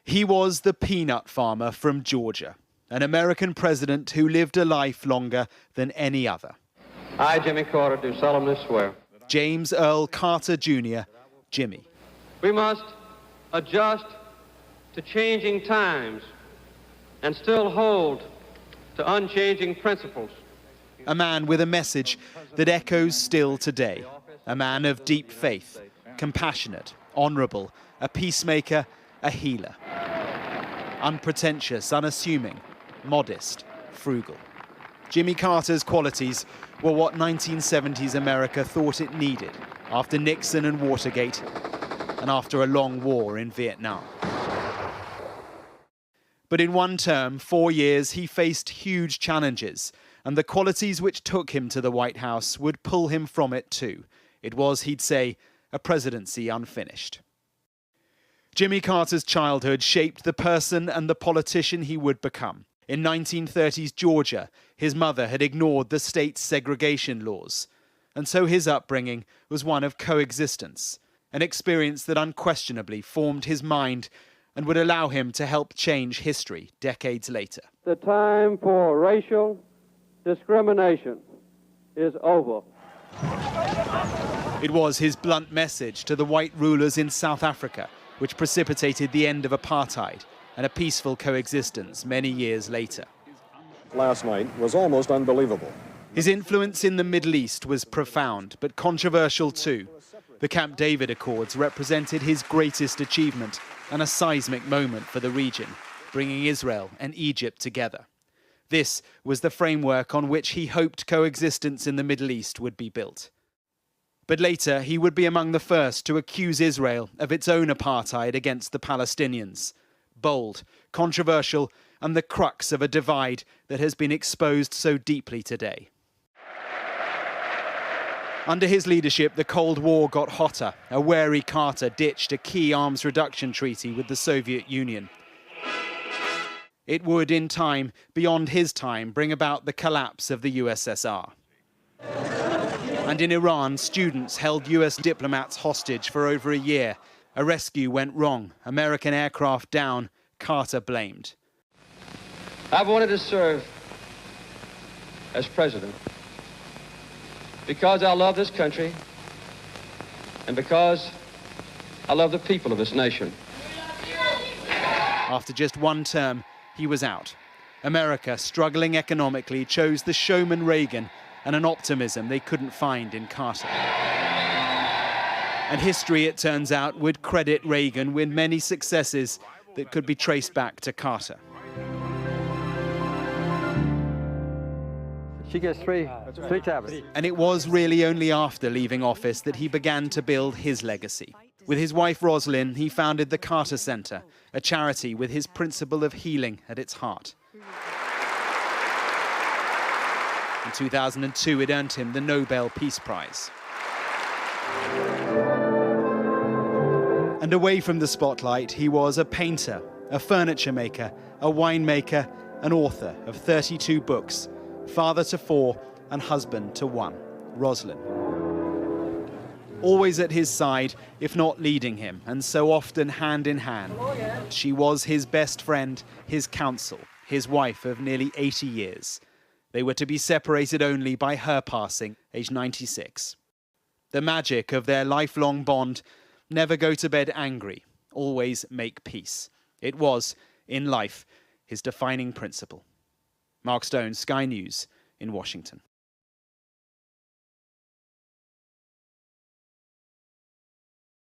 He was the peanut farmer from Georgia, an American president who lived a life longer than any other. I, Jimmy Carter, do solemnly swear. James Earl Carter Jr., Jimmy. We must adjust to changing times and still hold to unchanging principles. A man with a message that echoes still today. A man of deep faith, compassionate, honorable, a peacemaker, a healer. Unpretentious, unassuming, modest, frugal. Jimmy Carter's qualities were what 1970s America thought it needed after Nixon and Watergate and after a long war in Vietnam. But in one term, 4 years, he faced huge challenges, and the qualities which took him to the White House would pull him from it too. It was, he'd say, a presidency unfinished. Jimmy Carter's childhood shaped the person and the politician he would become. In 1930s Georgia, his mother had ignored the state's segregation laws, and so his upbringing was one of coexistence, an experience that unquestionably formed his mind and would allow him to help change history decades later. The time for racial discrimination is over. It was his blunt message to the white rulers in South Africa, which precipitated the end of apartheid and a peaceful coexistence many years later. Last night was almost unbelievable. His influence in the Middle East was profound, but controversial too. The Camp David Accords represented his greatest achievement and a seismic moment for the region, bringing Israel and Egypt together. This was the framework on which he hoped coexistence in the Middle East would be built. But later, he would be among the first to accuse Israel of its own apartheid against the Palestinians. Bold, controversial, and the crux of a divide that has been exposed so deeply today. Under his leadership, the Cold War got hotter. A wary Carter ditched a key arms reduction treaty with the Soviet Union. It would, in time, beyond his time, bring about the collapse of the USSR. And in Iran, students held US diplomats hostage for over a year. A rescue went wrong. American aircraft down. Carter blamed. I've wanted to serve as president because I love this country and because I love the people of this nation. After just one term, he was out. America, struggling economically, chose the showman Reagan and an optimism they couldn't find in Carter. And history, it turns out, would credit Reagan with many successes that could be traced back to Carter. She gets three tablets. And it was really only after leaving office that he began to build his legacy. With his wife Rosalynn, he founded the Carter Center, a charity with his principle of healing at its heart. In 2002, it earned him the Nobel Peace Prize. And away from the spotlight, he was a painter, a furniture maker, a winemaker, an author of 32 books, father to 4 and husband to 1, Rosalynn. Always at his side, if not leading him, and so often hand in hand. She was his best friend, his counsel, his wife of nearly 80 years. They were to be separated only by her passing, aged 96. The magic of their lifelong bond: never go to bed angry, always make peace. It was, in life, his defining principle. Mark Stone, Sky News in Washington.